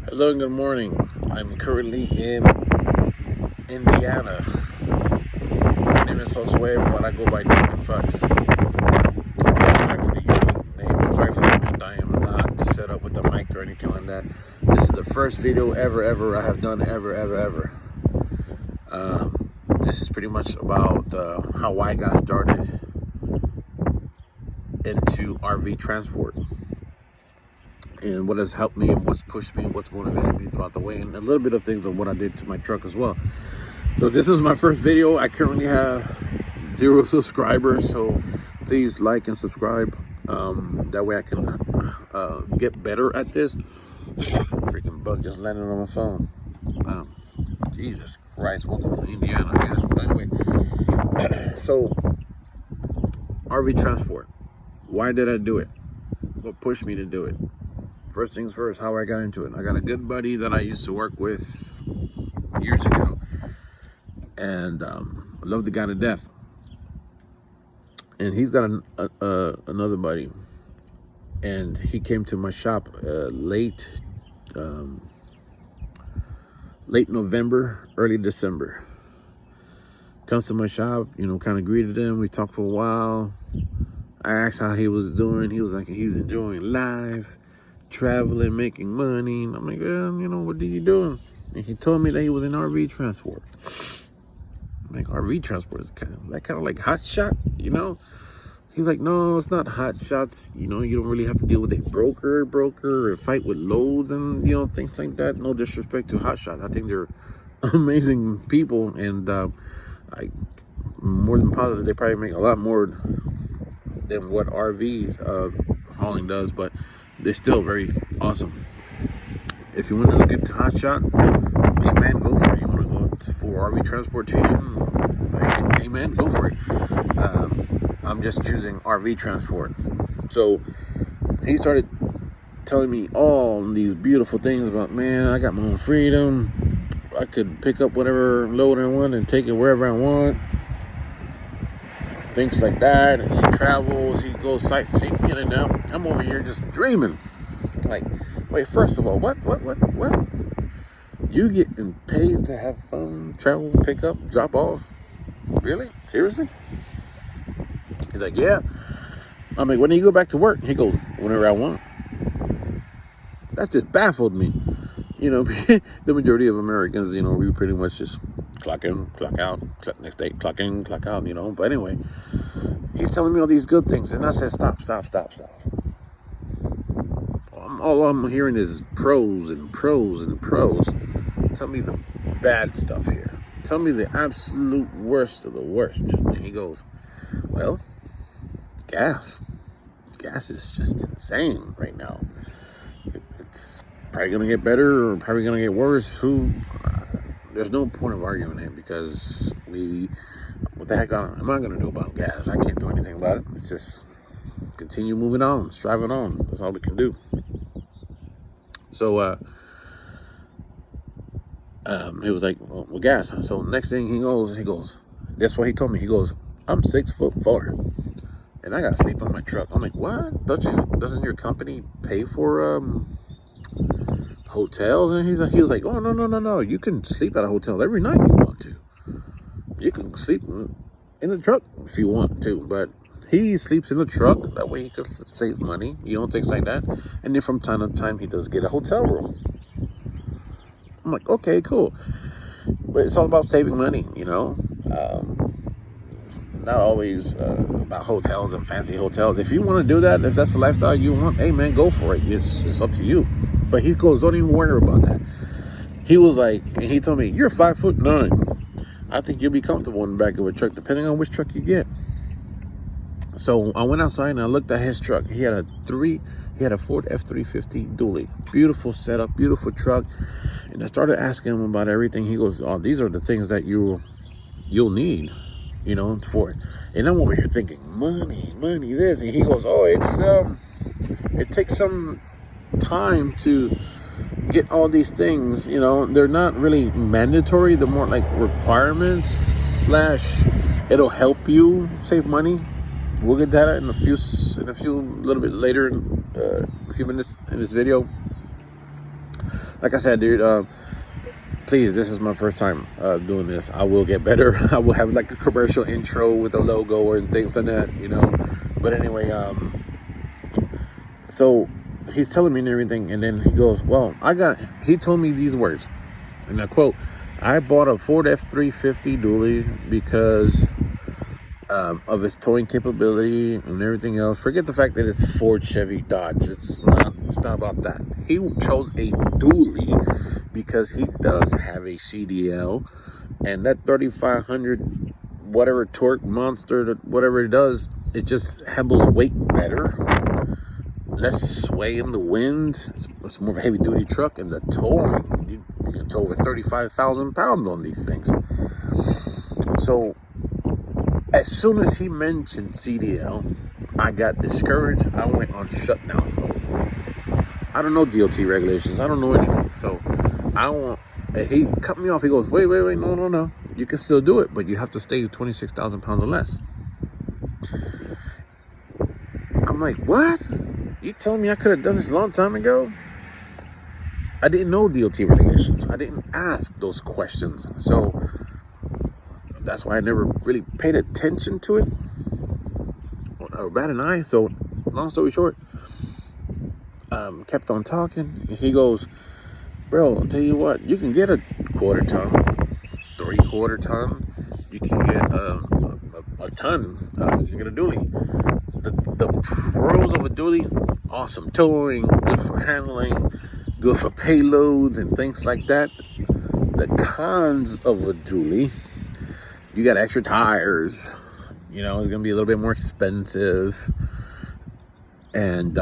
Hello and good morning. I'm currently in Indiana. My name is Josue, but I go by Nick and Fucks. Sorry for the unique name. I'm sorry for the wind. I am not set up with the mic or anything like that. This is the first video ever I have done ever. This is pretty much about how I got started into RV transport. And what has helped me and what's pushed me and what's motivated me throughout the way, and a little bit of things of what I did to my truck as well. So this is my first video. I currently have 0 subscribers, so please like and subscribe. That way I can get better at this. Freaking bug just landed on my phone. Jesus Christ, welcome to Indiana, I guess. But anyway, so RV transport. Why did I do it? What pushed me to do it? First things first, how I got into it. I got a good buddy that I used to work with years ago, and I love the guy to death. And he's got another buddy, and he came to my shop late November, early December. Comes to my shop, kind of greeted him. We talked for a while. I asked how he was doing. He was like, he's enjoying life, traveling, making money. And I'm like, well, what are you doing? And he told me that he was in RV transport. I'm like, RV transport is kind of like hot shot, He's like, no, it's not hot shots. You don't really have to deal with a broker or fight with loads and, things like that. No disrespect to hot shots. I think they're amazing people, and I more than positive they probably make a lot more than what RVs hauling does, but they're still very awesome. If you want to look at hot shot, hey man, go for it. You want to go for RV transportation, hey man, go for it. I'm just choosing RV transport. So he started telling me all these beautiful things about, man, I got my own freedom. I could pick up whatever load I want and take it wherever I want. Things like that. And he travels, he goes sightseeing, and now I'm over here just dreaming. Like, wait, first of all, what? You getting paid to have fun, travel, pick up, drop off? Really? Seriously? He's like, yeah. I'm like, when do you go back to work? He goes, whenever I want. That just baffled me. The majority of Americans, we pretty much just clock in, clock out, next day, clock in, clock out, But anyway, he's telling me all these good things, and I said, stop. All I'm hearing is pros and pros and pros. Tell me the bad stuff here. Tell me the absolute worst of the worst. And he goes, well, gas. Gas is just insane right now. It's probably going to get better or probably going to get worse. There's no point of arguing it, because what the heck am I going to do about gas? I can't do anything about it. It's just continue moving on, striving on. That's all we can do. So he was like, well, gas. So next thing he goes, that's what he told me. He goes, I'm 6'4", and I gotta sleep on my truck. I'm like, what? Doesn't your company pay for hotels? And he was like, oh, no. You can sleep at a hotel every night you want to. You can sleep in the truck if you want to, but he sleeps in the truck. That way he can save money, things like that. And then from time to time, he does get a hotel room. I'm like, okay, cool. But it's all about saving money, It's not always about hotels and fancy hotels. If you want to do that, if that's the lifestyle you want, hey, man, go for it. It's up to you. But he goes, don't even worry about that. He was like, and he told me, you're 5'9". I think you'll be comfortable in the back of a truck, depending on which truck you get. So I went outside and I looked at his truck. He had a Ford F-350 dually. Beautiful setup, beautiful truck. And I started asking him about everything. He goes, oh, these are the things that you'll need, for it. And I'm over here thinking, money, this. And he goes, oh, it takes some time to get all these things, they're not really mandatory. They're more like requirements / it'll help you save money. We'll get that in a few little bit later, a few minutes in this video. like I said, dude, please, this is my first time doing this. I will get better. I will have like a commercial intro with a logo and things like that, you know. But anyway, so he's telling me and everything, and then he goes, well, he told me these words, and I quote, I bought a Ford F-350 dually because of its towing capability and everything else. Forget the fact that it's Ford, Chevy, Dodge. It's not about that. He chose a dually because he does have a CDL, and that 3,500 whatever torque monster, whatever it does, it just handles weight better, less sway in the wind. It's more of a heavy duty truck, and the towing, you can tow over 35,000 pounds on these things. So as soon as he mentioned CDL, I got discouraged. I went on shutdown mode. I don't know DOT regulations. I don't know anything. So he cut me off. He goes, wait, no. You can still do it, but you have to stay 26,000 pounds or less. I'm like, what? You telling me I could have done this a long time ago? I didn't know DOT regulations. I didn't ask those questions. So that's why I never really paid attention to it, or bat an eye. So long story short, kept on talking. He goes, bro, I'll tell you what, you can get a 1/4 ton, 3/4 ton, you can get a ton, you can get a dually. The pros of a dually: awesome towing, good for handling, good for payloads and things like that. The cons of a dually: you got extra tires, you know, it's gonna be a little bit more expensive, and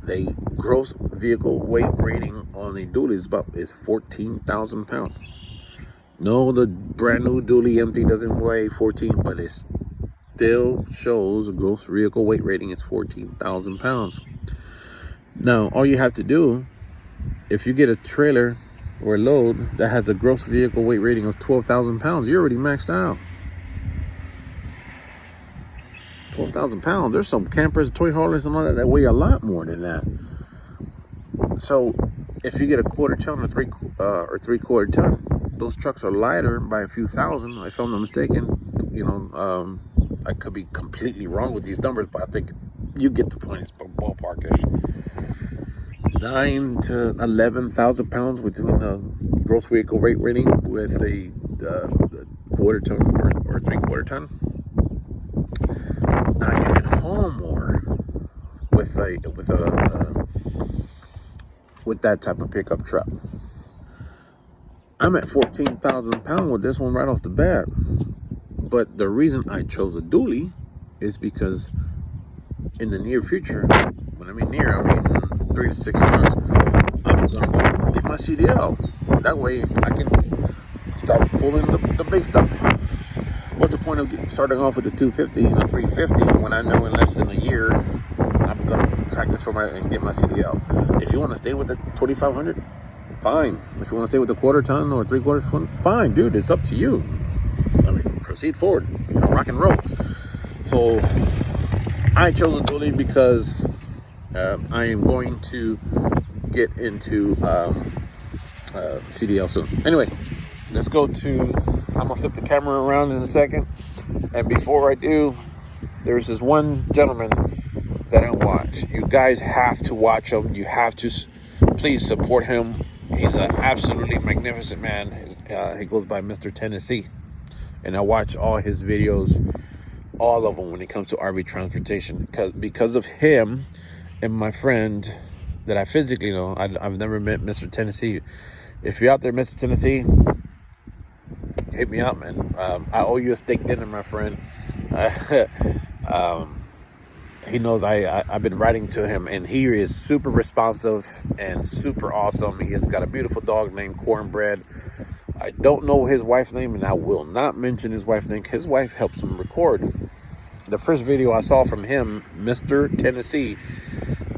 the gross vehicle weight rating on the dually is 14,000 pounds. No, the brand new dually empty doesn't weigh 14, but it still shows a gross vehicle weight rating is 14,000 pounds. Now, all you have to do, if you get a trailer or a load that has a gross vehicle weight rating of 12,000 pounds, you're already maxed out. 12,000 pounds. There's some campers, toy haulers, and all that weigh a lot more than that. So, if you get a 1/4 ton or 3/4 ton, those trucks are lighter by a few thousand, if I'm not mistaken. You know, I could be completely wrong with these numbers, but I think you get the point. It's ballparkish. 9 to 11,000 pounds between the gross vehicle weight rating with the 1/4 ton or 3/4 ton. Now you can haul more with that type of pickup truck. I'm at 14,000 pounds with this one right off the bat. But the reason I chose a dually is because in the near future, when I mean near, I mean 3 to 6 months, I'm gonna go get my CDL. That way I can start pulling the big stuff. What's the point of starting off with the 250 and the 350 when I know in less than a year I'm gonna practice and get my CDL? If you want to stay with the 2,500, fine. If you want to stay with the 1/4 ton or 3/4 ton, fine, dude. It's up to you. I mean, proceed forward, rock and roll. So I chose a dually because I am going to get into CDL soon. Anyway, let's go to. I'm gonna flip the camera around in a second, and before I do, there's this one gentleman that I watch. You guys have to watch him. You have to please support him. He's an absolutely magnificent man. He goes by Mr. Tennessee, and I watch all his videos, all of them, when it comes to RV transportation, because of him and my friend that I physically know. I've never met Mr. Tennessee. If you're out there, Mr. Tennessee, hit me up, man. I owe you a steak dinner, my friend. He knows I've been writing to him, and he is super responsive and super awesome. He has got a beautiful dog named Cornbread. I don't know his wife's name, and I will not mention his wife's name. His wife helps him record. The first video I saw from him, Mr. Tennessee,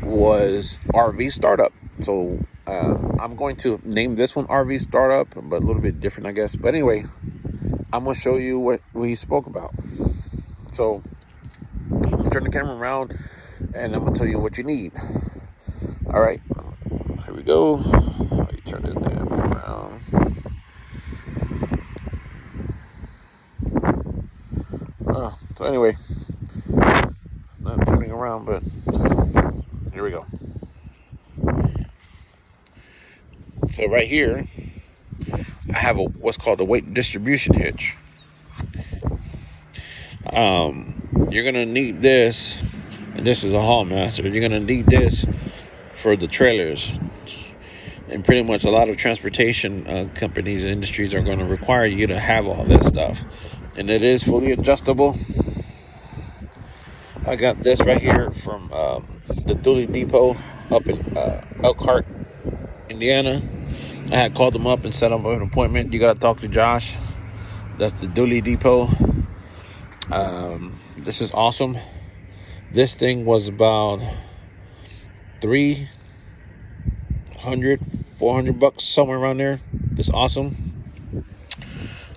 was RV Startup. So I'm going to name this one RV Startup, but a little bit different, I guess. But anyway, I'm going to show you what he spoke about. So I'm going to turn the camera around, and I'm going to tell you what you need. All right, here we go. turn this damn around. So anyway, it's not turning around, but here we go. So right here, I have what's called a weight distribution hitch. You're gonna need this, and this is a Hall Master. You're gonna need this for the trailers, and pretty much a lot of transportation companies and industries are going to require you to have all this stuff, and it is fully adjustable. I got this right here from the Dually Depot up in Elkhart, Indiana. I had called them up and set up an appointment. You got to talk to Josh. That's the Dually Depot. This is awesome. This thing was about $300, $400, somewhere around there. It's awesome.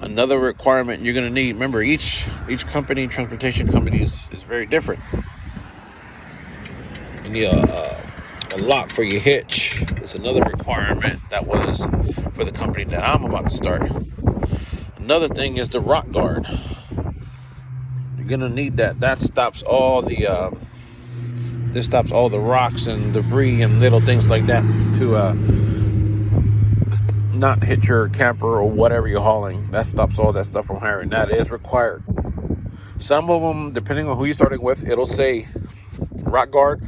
Another requirement you're gonna need. Remember, each company, transportation company, is very different. You need a lock for your hitch. It's another requirement that was for the company that I'm about to start. Another thing is the rock guard. You're gonna need that. That stops all the this stops all the rocks and debris and little things like that to not hit your camper or whatever you're hauling. That stops all that stuff from hiring. That is required. Some of them, depending on who you're starting with, it'll say rock guard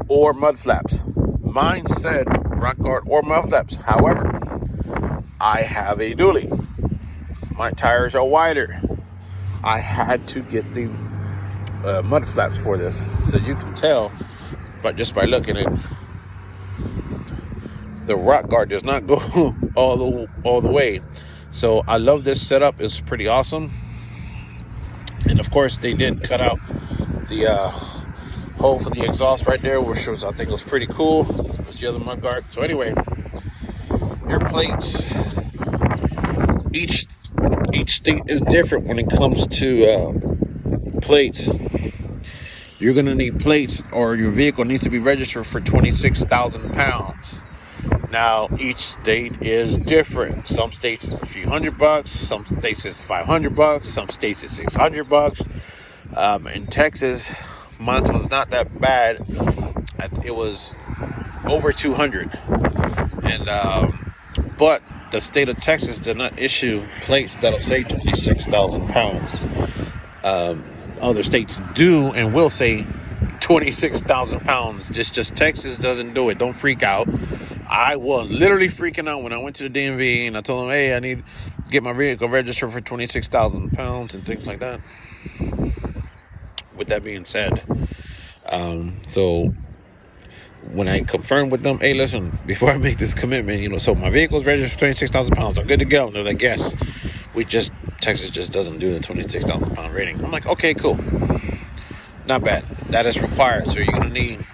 or mud flaps. Mine said rock guard or mud flaps. However, I have a dually. My tires are wider. I had to get the mud flaps for this, so you can tell, but just by looking at it, the rock guard does not go all the way. So I love this setup. It's pretty awesome. And of course, they did cut out the hole for the exhaust right there, which was, I think, was pretty cool. There's the other mud guard. So anyway, your plates, each state is different when it comes to plates. You're gonna need plates, or your vehicle needs to be registered for 26,000 pounds. Now, each state is different. Some states it's a few $100, some states it's $500, some states it's $600. In Texas, mine was not that bad. It was over 200, and but the state of Texas did not issue plates that'll say 26,000 pounds. Other states do and will say 26,000 pounds. Just Texas doesn't do it. Don't freak out. I was literally freaking out when I went to the DMV and I told them, hey, I need to get my vehicle registered for 26,000 pounds and things like that. With that being said, so when I confirmed with them, hey, listen, before I make this commitment, so my vehicle's registered for 26,000 pounds. I'm good to go. And they're like, yes, Texas just doesn't do the 26,000 pound rating. I'm like, okay, cool. Not bad. That is required. So you're going to need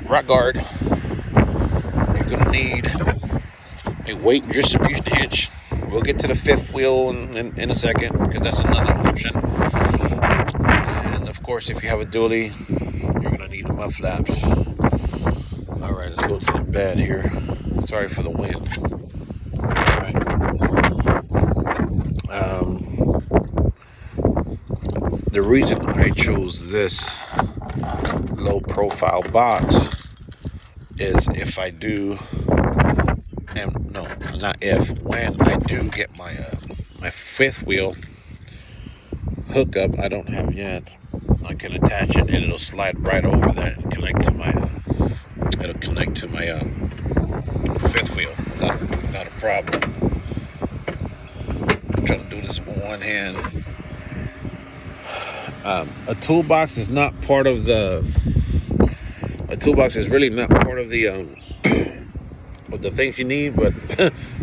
rock guard. You're going to need a weight distribution hitch. We'll get to the fifth wheel in a second, because that's another option. And of course, if you have a dually, you're going to need mud flaps. All right, let's go to the bed here. Sorry for the wind. All right. The reason I chose this low profile box is if I do, and no, not if, when I do get my my fifth wheel hookup, I don't have yet, I can attach it and it'll slide right over that and connect to my fifth wheel without a problem. I'm trying to do this with one hand. A toolbox is not part of the. A toolbox is really not part of the of the things you need, but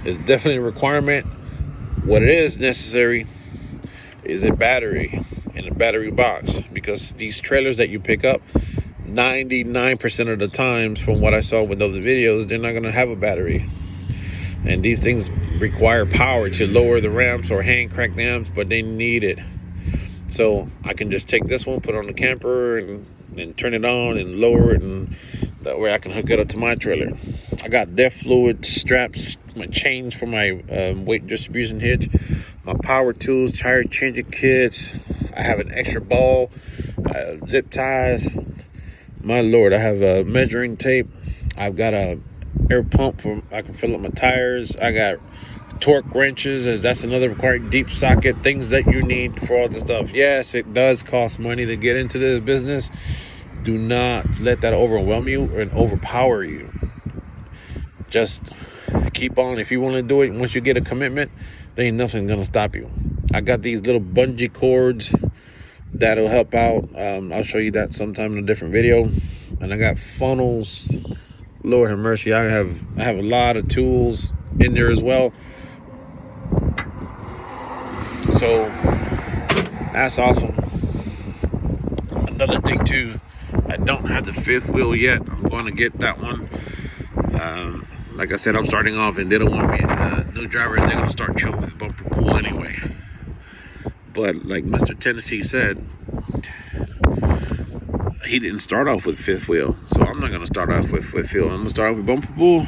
it's definitely a requirement. What it is necessary is a battery and a battery box, because these trailers that you pick up, 99% of the times, from what I saw with other videos, they're not going to have a battery. And these things require power to lower the ramps or hand crank ramps, but they need it. So I can just take this one, put it on the camper, and turn it on and lower it, and That way I can hook it up to my trailer. I got depth fluid straps, my chains for my weight distribution hitch, my power tools, tire changing kits. I have an extra ball, zip ties. My Lord, I have a measuring tape. I've got a air pump for I can fill up my tires. I got torque wrenches. That's another required deep socket. Things that you need for all this stuff. Yes, it does cost money to get into this business. Do not let that overwhelm you and overpower you. Just keep on. If you want to do it, once you get a commitment, there ain't nothing gonna stop you. I got these little bungee cords that'll help out. I'll show you that sometime in a different video. And I got funnels. Lord have mercy. I have a lot of tools in there as well. So that's awesome. Another thing too, I don't have the fifth wheel yet. I'm going to get that one. Like I said, I'm starting off, and they don't want me. New drivers, they're going to start choking with bumper pull anyway. But like Mr. Tennessee said, he didn't start off with fifth wheel, so I'm not going to start off with fifth wheel. I'm going to start off with bumper pull,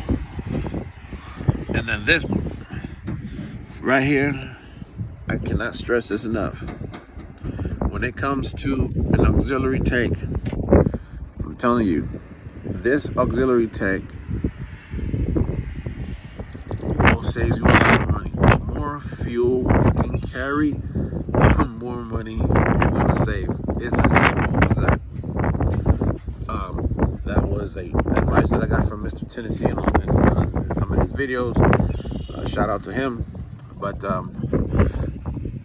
and then this right here. I cannot stress this enough. When it comes to an auxiliary tank, I'm telling you, this auxiliary tank will save you a lot of money. The more fuel you can carry, the more money you're going to save. It's as simple as that. That was a advice that I got from Mr. Tennessee in some of his videos. Shout out to him. But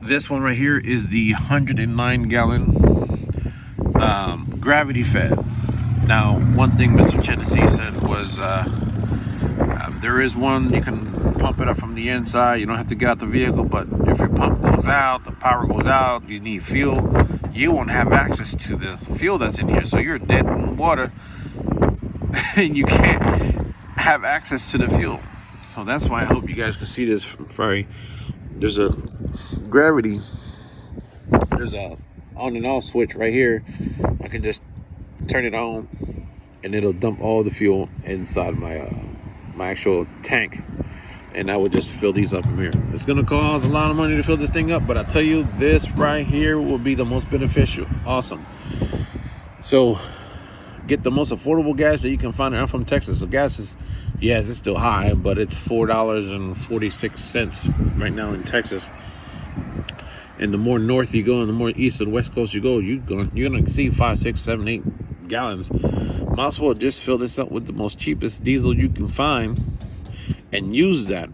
this one right here is the 109 gallon gravity fed. Now, one thing Mr. Tennessee said was there is one, you can pump it up from the inside. You don't have to get out the vehicle, but if your pump goes out, the power goes out, you need fuel, you won't have access to this fuel that's in here. So you're dead in water and you can't have access to the fuel. So that's why I hope you guys can see this from Ferry. There's a gravity, there's a on and off switch right here. I can just turn it on and it'll dump all the fuel inside my my actual tank, and I would just fill these up from here. It's gonna cost a lot of money to fill this thing up, but I tell you, this right here will be the most beneficial. Awesome. So get the most affordable gas that you can find. I'm from Texas, so gas is, yes, it's still high, but it's $4.46 right now in Texas. And the more north you go and the more east of the west coast you go, you're gonna see 5, 6, 7, 8 gallons. Might as well just fill this up with the most cheapest diesel you can find and use that.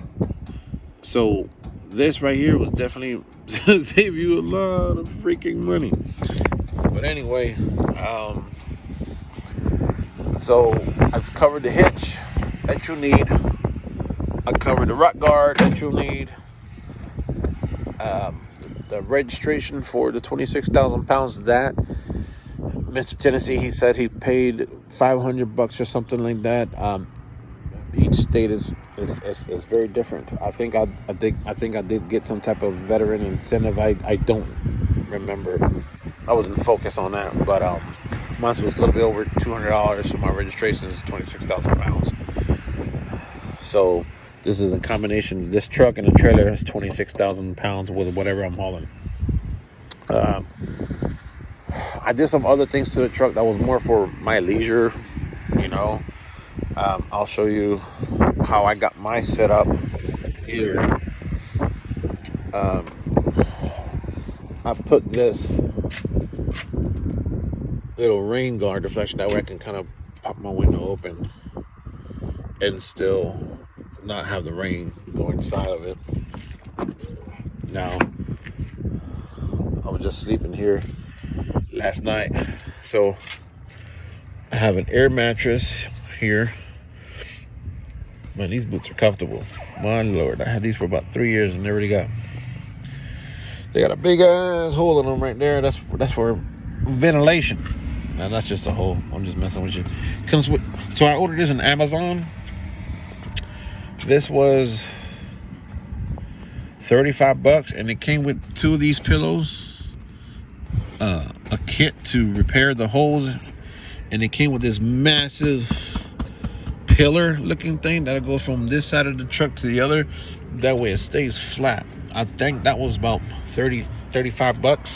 So this right here was definitely save you a lot of freaking money. But anyway, so I've covered the hitch that you need. I covered the rock guard that you'll need. The registration for the 26,000 pounds, that Mr. Tennessee, he said he paid $500 or something like that. Each state is very different. I think I did get some type of veteran incentive. I don't remember. I wasn't focused on that, but mine was a little bit over $200. So my registration is 26,000 pounds. So this is a combination. This truck and a trailer is 26,000 pounds with whatever I'm hauling. I did some other things to the truck that was more for my leisure, you know. I'll show you how I got my setup here. I put this little rain guard deflection, that way I can kind of pop my window open and still not have the rain go inside of it. Now, I was just sleeping here last night, so I have an air mattress here. Man, these boots are comfortable. My Lord, I had these for about 3 years and they got a big ass hole in them right there. That's for ventilation. Now that's just a hole. I'm just messing with you. Comes with. So I ordered this on Amazon. This was $35, and it came with 2 of these pillows, a kit to repair the holes, and it came with this massive pillar looking thing that'll go from this side of the truck to the other. That way it stays flat. I think that was about 35 bucks.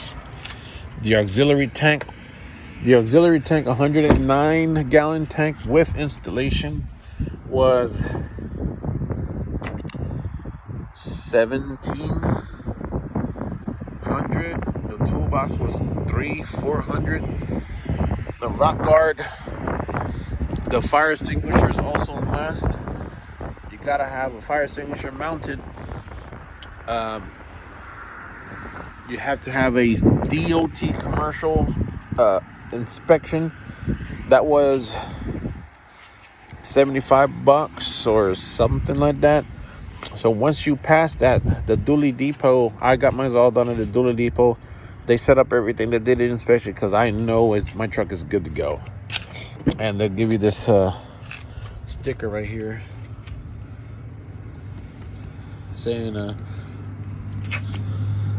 The auxiliary tank, 109 gallon tank with installation, was $1,700. The toolbox was $400. The rock guard, the fire extinguisher is also a must. You gotta have a fire extinguisher mounted. You have to have a DOT commercial inspection. That was 75 bucks or something like that. So once you pass that, the dually depot, I got mine all done at the dually depot. They set up everything. They did an inspection because I know my truck is good to go. And they'll give you this sticker right here saying,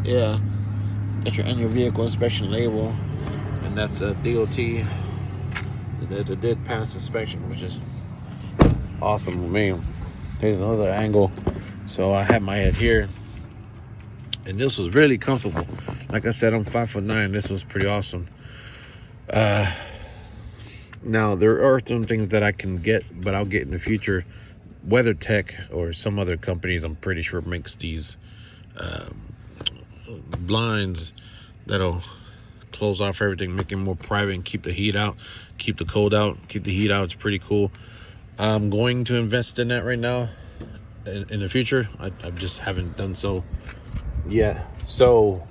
yeah, get your vehicle inspection label, and that's a DOT that did pass inspection, which is awesome. Man, here's another angle. So I have my head here, and this was really comfortable. Like I said, I'm 5'9". This was pretty awesome. Now there are some things that I can get, but I'll get in the future. WeatherTech or some other companies, I'm pretty sure, makes these blinds that'll close off everything, make it more private, and keep the heat out, keep the cold out, keep the heat out. It's pretty cool. I'm going to invest in that right now. In the future, I just haven't done so yet. So,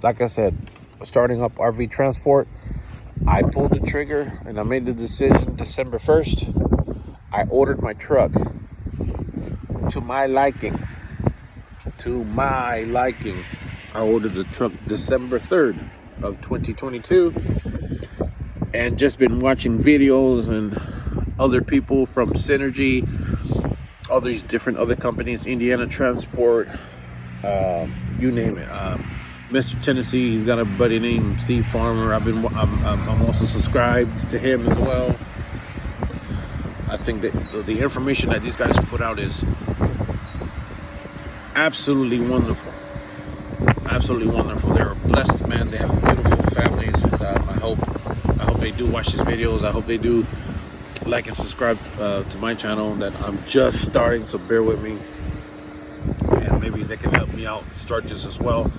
like I said, starting up RV transport, I pulled the trigger and I made the decision December 1st. I ordered my truck to my liking. I ordered the truck December 3rd of 2022, and just been watching videos and other people from Synergy, all these different other companies, Indiana Transport, you name it. Mr. Tennessee, he's got a buddy named C Farmer. I'm also subscribed to him as well. I think that the information that these guys put out is absolutely wonderful. Absolutely wonderful. They're blessed, man. They have beautiful families, and I hope they do watch these videos. I hope they do like and subscribe to my channel that I'm just starting, so bear with me, and maybe they can help me out start this as well.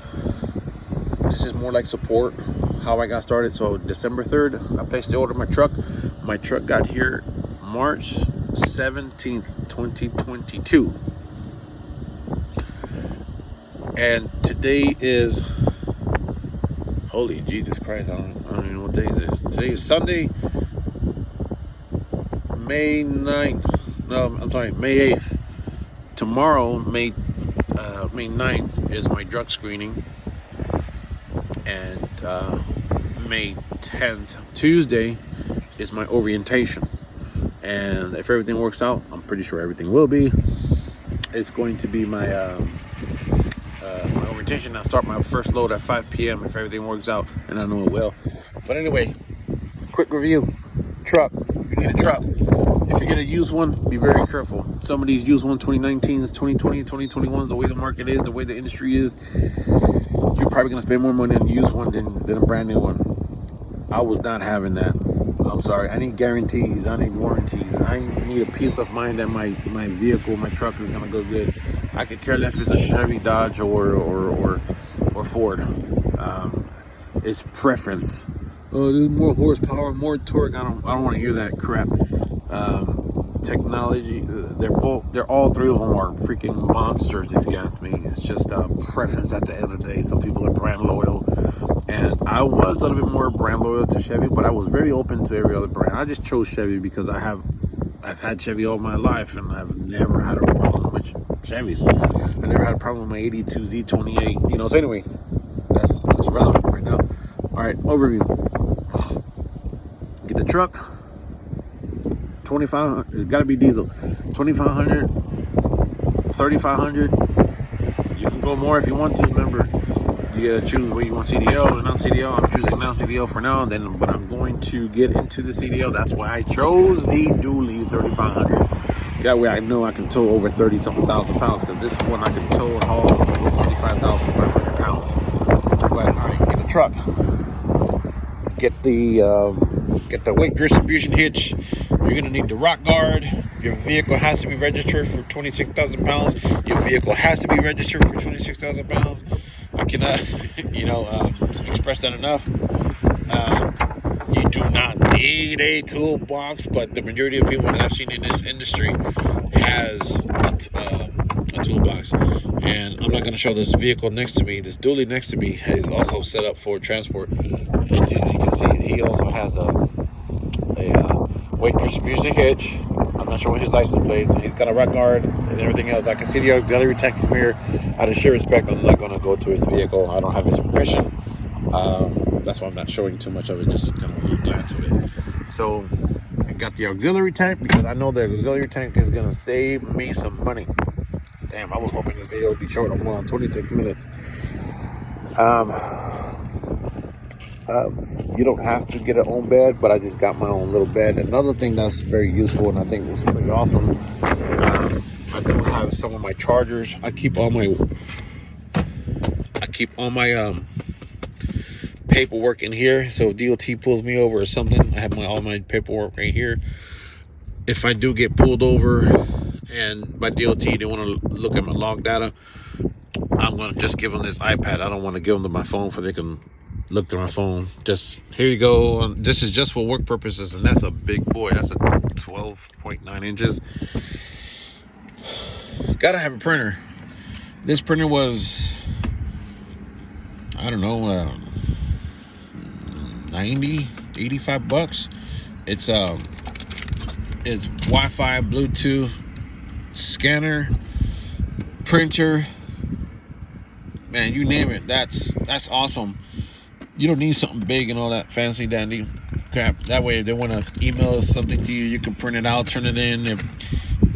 This is more like support, how I got started. So December 3rd, I placed the order of my truck. My truck got here March 17th, 2022. And today is, holy Jesus Christ, I don't even know what day it is. Today is Sunday, May 9th. No, I'm sorry, May 8th. Tomorrow, May 9th, is my drug screening. And May 10th, Tuesday, is my orientation. And if everything works out, I'm pretty sure everything will be, it's going to be my my orientation. I'll start my first load at 5 p.m. if everything works out, and I know it will. But anyway, quick review. Truck. If you need a truck, if you're gonna use one, be very careful. Some of these used 2019s, 2020, 2021s, the way the market is, the way the industry is, you're probably gonna spend more money on a used one than a brand new one. I was not having that. I'm sorry. I need guarantees. I need warranties. I need a peace of mind that my vehicle, my truck, is gonna go good. I could care less if it's a Chevy, Dodge, or Ford. It's preference. Oh, there's more horsepower, more torque. I don't want to hear that crap. Technology. They're all three of them are freaking monsters, if you ask me. It's just preference at the end of the day. Some people are brand loyal, and I was a little bit more brand loyal to Chevy, but I was very open to every other brand. I just chose Chevy because I've had Chevy all my life, and I've never had a problem with Chevys. I never had a problem with my 82 Z28. So anyway, that's irrelevant right now. All right, overview. Get the truck. 2,500. It's got to be diesel. 2,500, 3,500. You can go more if you want to. Remember, you choose where you want CDL or non-CDL. I'm choosing non-CDL for now. But I'm going to get into the CDL. That's why I chose the dually 3500. That way I know I can tow over 30-something thousand pounds, because this one I can tow and haul 35,500 pounds. But all right, get the truck, get the weight distribution hitch. You're gonna need the rock guard. Your vehicle has to be registered for 26,000 pounds. Your vehicle has to be registered for 26,000 pounds. I cannot, express that enough. You do not need a toolbox, but the majority of people that I've seen in this industry has a toolbox. And I'm not going to show this vehicle next to me. This dually next to me is also set up for transport. And you can see he also has a weight distribution hitch. I'm not showing his license plates. He's got a rock guard and everything else. I can see the auxiliary tank from here. Out of sheer respect, I'm not going to go to his vehicle. I don't have his permission. That's why I'm not showing too much of it, just kind of a little glance of it. So I got the auxiliary tank because I know the auxiliary tank is going to save me some money. Damn, I was hoping this video would be short. I'm on 26 minutes. You don't have to get your own bed, but I just got my own little bed. Another thing that's very useful and I think was pretty awesome, I do have some of my chargers. I keep all my paperwork in here, so if DOT pulls me over or something, I have all my paperwork right here. If I do get pulled over and by DOT they want to look at my log data, I'm going to just give them this iPad. I don't want to give them my phone so they can look through my phone. Just here you go. This is just for work purposes, and that's a big boy. That's a 12.9 inches. Gotta have a printer. This printer was, I don't know, 90, 85 bucks. It's Wi-Fi, Bluetooth, scanner, printer, man, you name it. That's awesome. You don't need something big and all that fancy dandy crap. That way, if they want to email something to you, you can print it out, turn it in.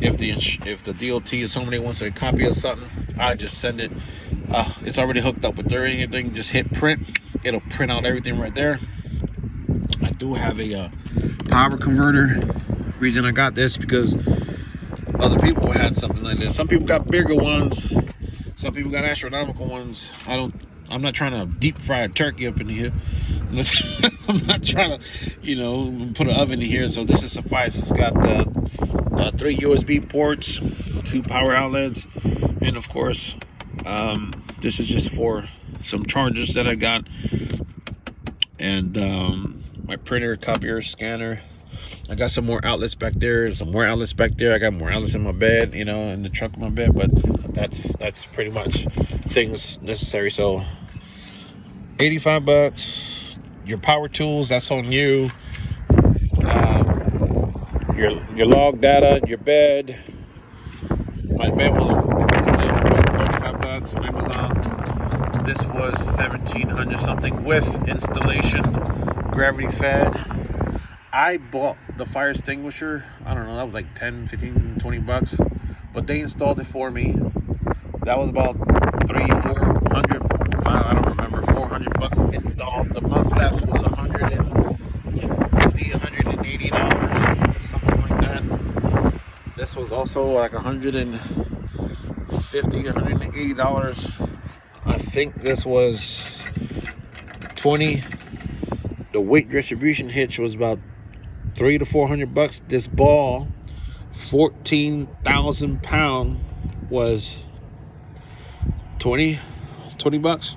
If the DOT or somebody wants a copy of something, I just send it. It's already hooked up with everything. Just hit print. It'll print out everything right there. I do have a power converter. Reason I got this because other people had something like this. Some people got bigger ones. Some people got astronomical ones. I'm not trying to deep fry a turkey up in here. I'm not trying to, put an oven in here. So this is suffice. It's got the 3 USB ports, 2 power outlets, and of course, this is just for some chargers that I got, and my printer, copier, scanner. I got some more outlets back there. Some more outlets back there. I got more outlets in my bed, in the trunk of my bed. But that's pretty much things necessary. So 85 bucks. Your power tools, that's on you. Your log data, your bed. My bed was about 35 bucks on Amazon. This was 1,700 something with installation, gravity fed. I bought the fire extinguisher, I don't know, that was like 10, 15, 20 bucks, but they installed it for me. That was about 400, I don't remember, 400 bucks installed. The month lapse was $150, $180, something like that. This was also like $150, $180. I think this was 20. The weight distribution hitch was about $300 to $400. This ball, 14,000 pound, was 20 bucks.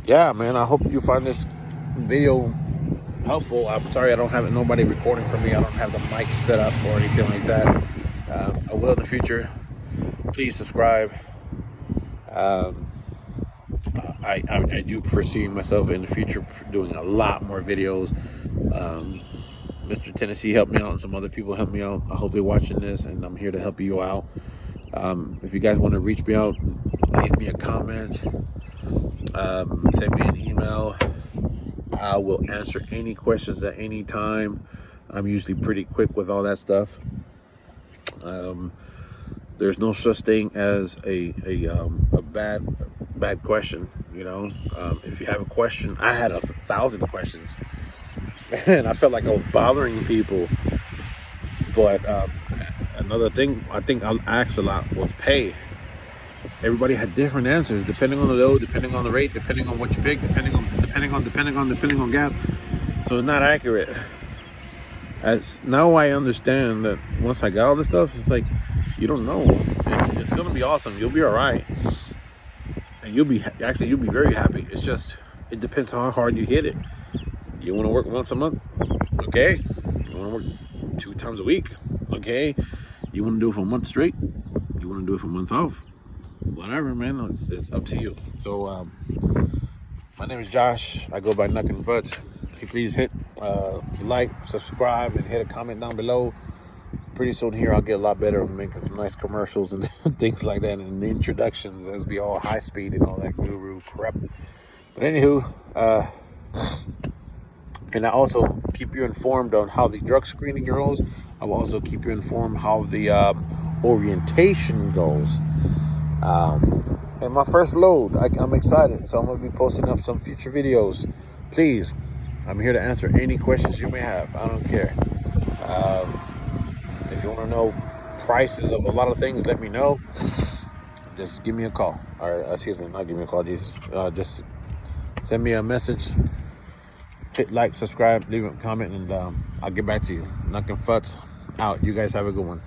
Yeah, man, I hope you find this video helpful. I'm sorry I don't have nobody recording for me. I don't have the mic set up or anything like that. I will in the future. Please subscribe. I do foresee myself in the future doing a lot more videos. Mr. Tennessee helped me out and some other people helped me out. I hope they're watching this, and I'm here to help you out. If you guys want to reach me out, leave me a comment, send me an email. I will answer any questions at any time. I'm usually pretty quick with all that stuff. There's no such thing as a bad question. You know, if you have a question, I had 1,000 questions, and I felt like I was bothering people. But another thing I think I asked a lot was pay. Everybody had different answers depending on the load, depending on the rate, depending on what you pick, depending on gas. So it's not accurate. As now I understand that once I got all this stuff, it's like you don't know. It's gonna be awesome. You'll be all right, and you'll be very happy. It's just it depends how hard you hit it. You want to work once a month, okay? You want to work 2 times a week, okay? You want to do it for a month straight? You want to do it for a month off? Whatever, man. It's up to you. So my name is Josh. I go by Knuckin' Butts. Please hit like, subscribe, and hit a comment down below. Pretty soon here I'll get a lot better. I'm making some nice commercials and things like that, and the introductions. It'll be all high speed and all that guru crap. But anywho, and I also keep you informed on how the drug screening goes. I will also keep you informed how the orientation goes. And my first load, I'm excited. So I'm going to be posting up some future videos. Please, I'm here to answer any questions you may have. I don't care. If you want to know prices of a lot of things, let me know. Just give me a call. Or, excuse me, not give me a call, Jesus. Just send me a message. Hit like, subscribe, leave a comment, and I'll get back to you. Knuckin' Futz out. You guys have a good one.